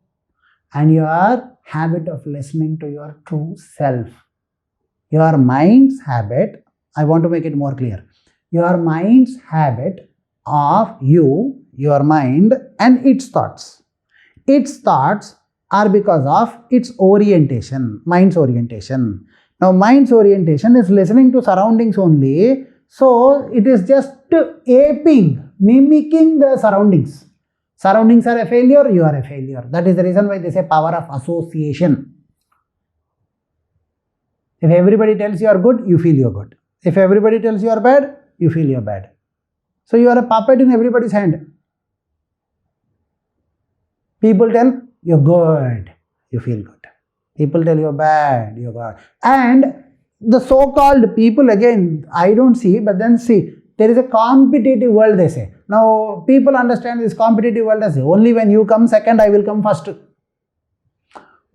A: and your habit of listening to your true self. Your mind's habit, I want to make it more clear. Your mind's habit of you, your mind, and its thoughts. Its thoughts are because of its orientation, mind's orientation. Now, mind's orientation is listening to surroundings only, so it is just aping, mimicking the surroundings. Surroundings are a failure, you are a failure. That is the reason why they say power of association. If everybody tells you are good, you feel you are good. If everybody tells you are bad, you feel you are bad. So you are a puppet in everybody's hand. People tell you're good, you feel good. People tell you're bad, you're bad. And the so-called people, again, I don't see, but then see, there is a competitive world, they say. Now, people understand this competitive world as only when you come second, I will come first.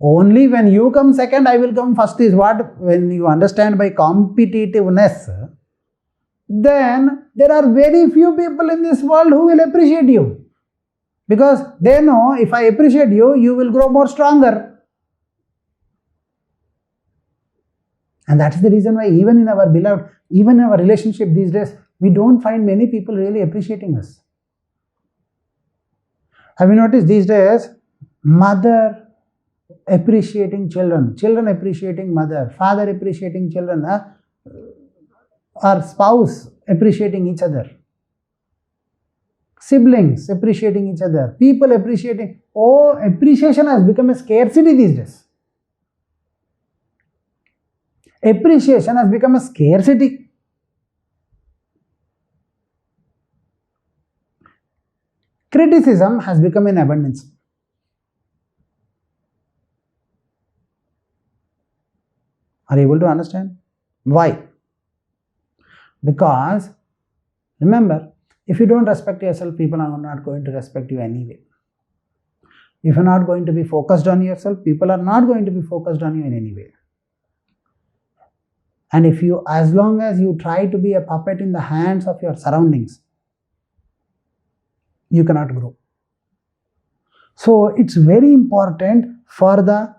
A: Only when you come second, I will come first is what, when you understand by competitiveness, then there are very few people in this world who will appreciate you. Because they know if I appreciate you, you will grow more stronger. And that's the reason why even in our beloved, even in our relationship these days, we don't find many people really appreciating us. Have you noticed these days, mother appreciating children, children appreciating mother, father appreciating children, or spouse appreciating each other, siblings appreciating each other, people appreciating. Oh, appreciation has become a scarcity these days. Appreciation has become a scarcity. Criticism has become an abundance. Are you able to understand? Why? Because, remember, if you don't respect yourself, people are not going to respect you anyway. If you're not going to be focused on yourself, people are not going to be focused on you in any way. And if you, as long as you try to be a puppet in the hands of your surroundings, you cannot grow. So it's very important for the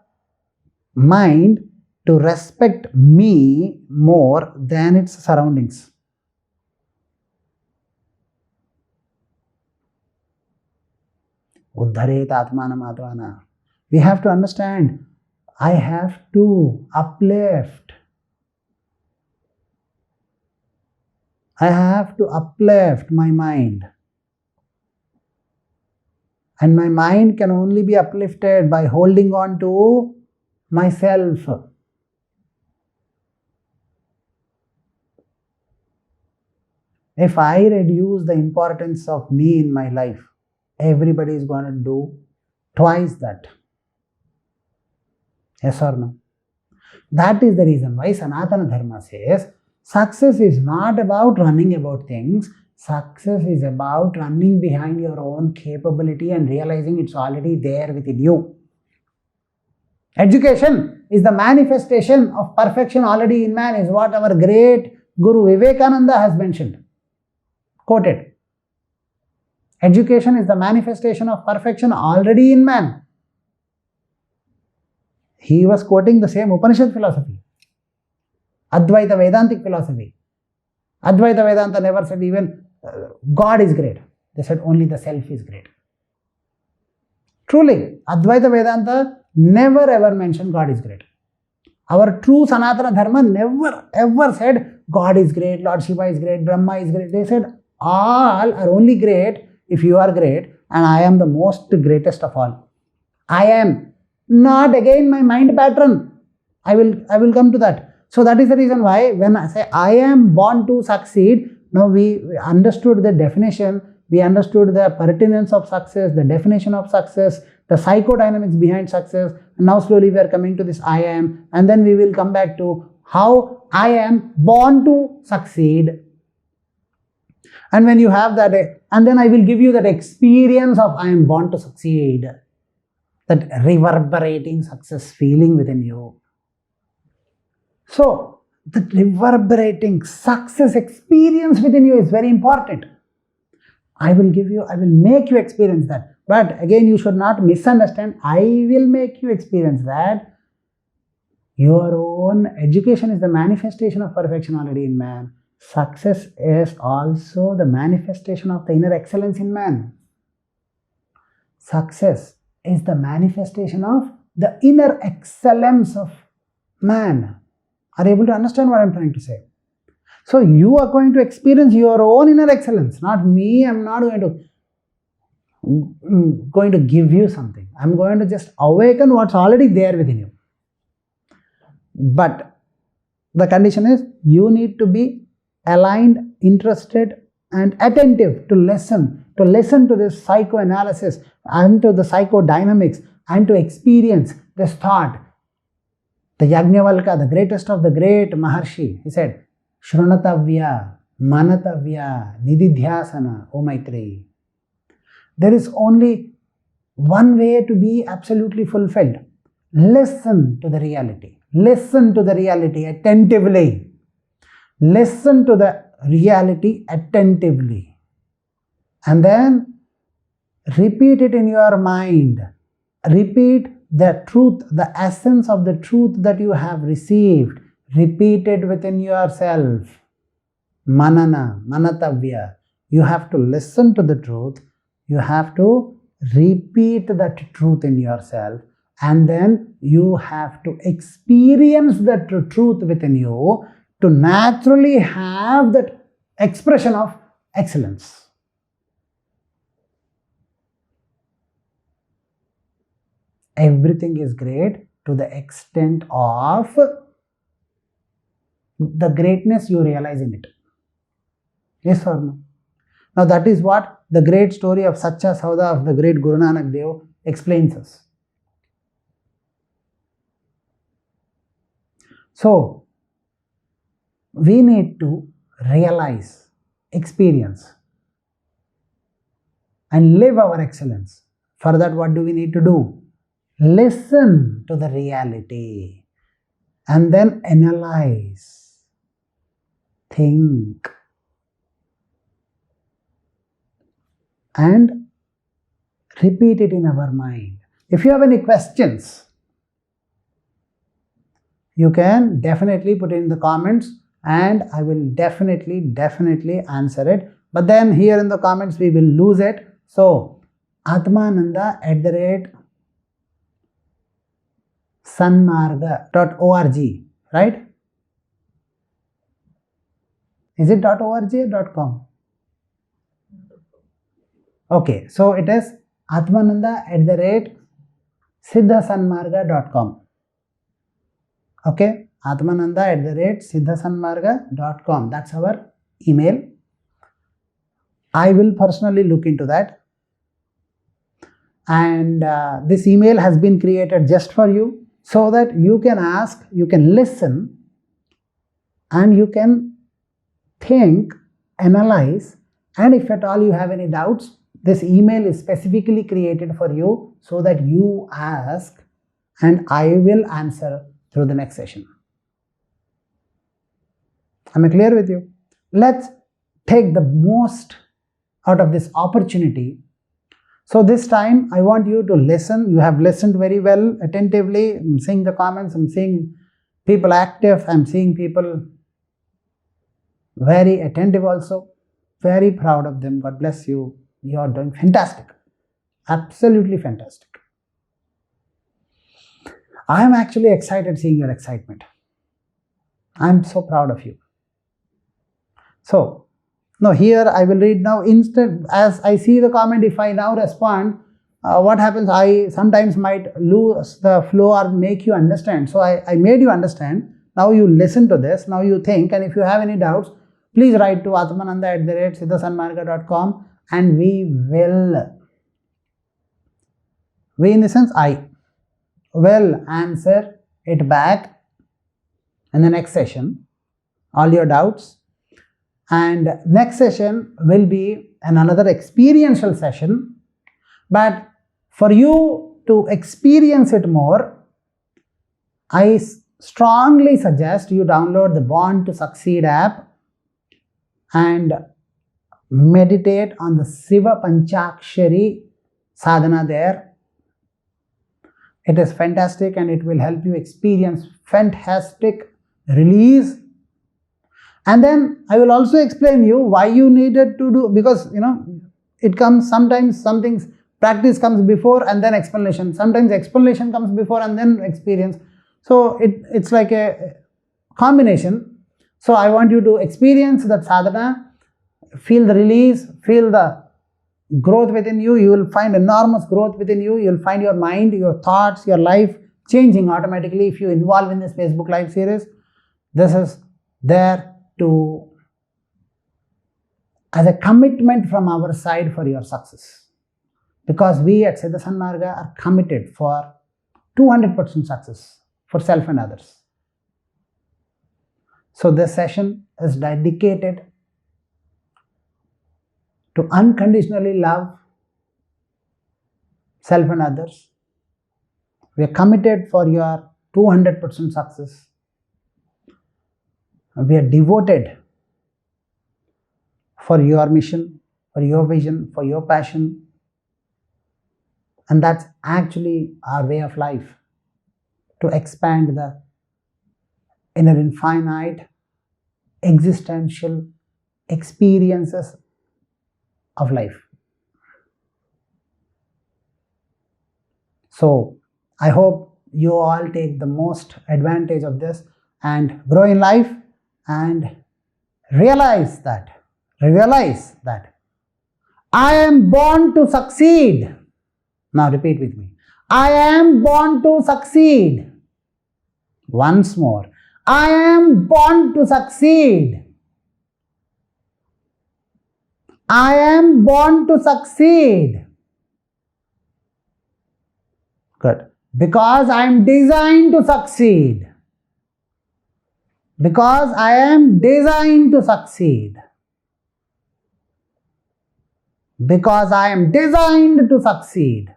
A: mind to respect me more than its surroundings. Uddharet atmanam atvana. We have to understand, I have to uplift. I have to uplift my mind. And my mind can only be uplifted by holding on to myself. If I reduce the importance of me in my life, everybody is going to do twice that. Yes or no? That is the reason why Sanatana Dharma says, success is not about running about things. Success is about running behind your own capability and realizing it's already there within you. Education is the manifestation of perfection already in man, is what our great Guru Vivekananda has mentioned. Quoted. Education is the manifestation of perfection already in man. He was quoting the same Upanishad philosophy, Advaita Vedantic philosophy. Advaita Vedanta never said even God is great. They said only the self is great. Truly, Advaita Vedanta never ever mentioned God is great. Our true Sanatana Dharma never ever said God is great, Lord Shiva is great, Brahma is great. They said all are only great if you are great, and I am the most greatest of all. I am. Not again my mind pattern. I will come to that. So that is the reason why when I say I am born to succeed, now we understood the definition, we understood the pertinence of success, the definition of success, the psychodynamics behind success, and now slowly we are coming to this I am, and then we will come back to how I am born to succeed. And when you have that, and then I will give you that experience of I am born to succeed, that reverberating success feeling within you. So, the reverberating success experience within you is very important. I will make you experience that. But again, you should not misunderstand. I will make you experience that. Your own education is the manifestation of perfection already in man. Success is also the manifestation of the inner excellence in man. Success is the manifestation of the inner excellence of man. Are you able to understand what I am trying to say? So you are going to experience your own inner excellence, not me. I am not going to give you something. I am going to just awaken what's already there within you. But the condition is you need to be aligned, interested, and attentive to listen to this psychoanalysis and to the psychodynamics and to experience this thought. The Yajnavalkya, the greatest of the great Maharshi, he said, Shrunatavya, Manatavya, Nididhyasana, O Maitreyi. There is only one way to be absolutely fulfilled. listen to the reality. Listen to the reality attentively. Listen to the reality attentively. And then repeat it in your mind. Repeat the truth, the essence of the truth that you have received. Repeat it within yourself. Manana, manatavya. You have to listen to the truth. You have to repeat that truth in yourself. And then you have to experience that truth within you to naturally have that expression of excellence. Everything is great to the extent of the greatness you realize in it. Yes or no? Now that is what the great story of Sacha Sauda of the great Guru Nanak Dev explains us. So, we need to realize, experience and live our excellence. For that, what do we need to do? Listen to the reality and then analyze, think, and repeat it in our mind. If you have any questions, you can definitely put it in the comments and I will definitely answer it. But then here in the comments we will lose it. So atmananda@sanmarga.org, right? Is it .org or .com? Okay, so it is atmananda@siddhasanmarga.com. Okay, atmananda@siddhasanmarga.com. That's our email. I will personally look into that. And this email has been created just for you so that you can ask, you can listen, and you can think, analyze, and if at all you have any doubts, this email is specifically created for you so that you ask and I will answer through the next session. Am I clear with you? Let's take the most out of this opportunity. So this time I want you to listen. You have listened very well, attentively. I'm seeing the comments, I'm seeing people active, I'm seeing people very attentive also. Very proud of them. God bless you. You are doing fantastic. Absolutely fantastic. I am actually excited seeing your excitement. I am so proud of you. So, now here I will read now instant as I see the comment. If I now respond, what happens? I sometimes might lose the flow or make you understand. So I made you understand. Now you listen to this. Now you think, and if you have any doubts, please write to atmananda@siddhasanmarga.com and we in the sense I will answer it back in the next session, all your doubts. And next session will be another experiential session. But for you to experience it more, I strongly suggest you download the Born to Succeed app and meditate on the Siva Panchakshari sadhana there. It is fantastic and it will help you experience fantastic release. And then I will also explain you why you needed to do, because it comes sometimes, some things, practice comes before and then explanation. Sometimes explanation comes before and then experience. So it's like a combination. So I want you to experience that sadhana, feel the release, feel the growth within you. You will find enormous growth within you. You will find your mind, your thoughts, your life changing automatically if you involve in this Facebook Live series. This is there as a commitment from our side for your success. Because we at Siddha Sanmarga are committed for 200% success for self and others. So this session is dedicated to unconditionally love self and others, We are committed for your 200% success. We are devoted for your mission, for your vision, for your passion. And that's actually our way of life, to expand the inner infinite existential experiences of life. So I hope you all take the most advantage of this and grow in life and realize that I am born to succeed. Now repeat with me. I am born to succeed. Once more. I am born to succeed. I am born to succeed. Good. Because I am designed to succeed. Because I am designed to succeed. Because I am designed to succeed.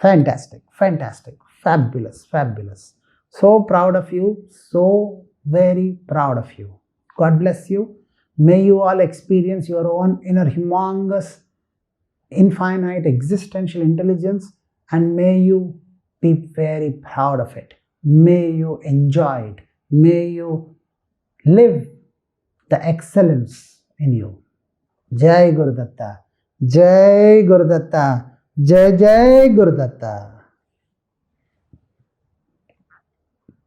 A: Fantastic, fantastic, fabulous, fabulous. So proud of you, so very proud of you. God bless you. May you all experience your own inner humongous, infinite existential intelligence, and may you be very proud of it. May you enjoy it. May you live the excellence in you. Jai Gurudatta. Jai Gurudatta. Jai Jai Gurudatta.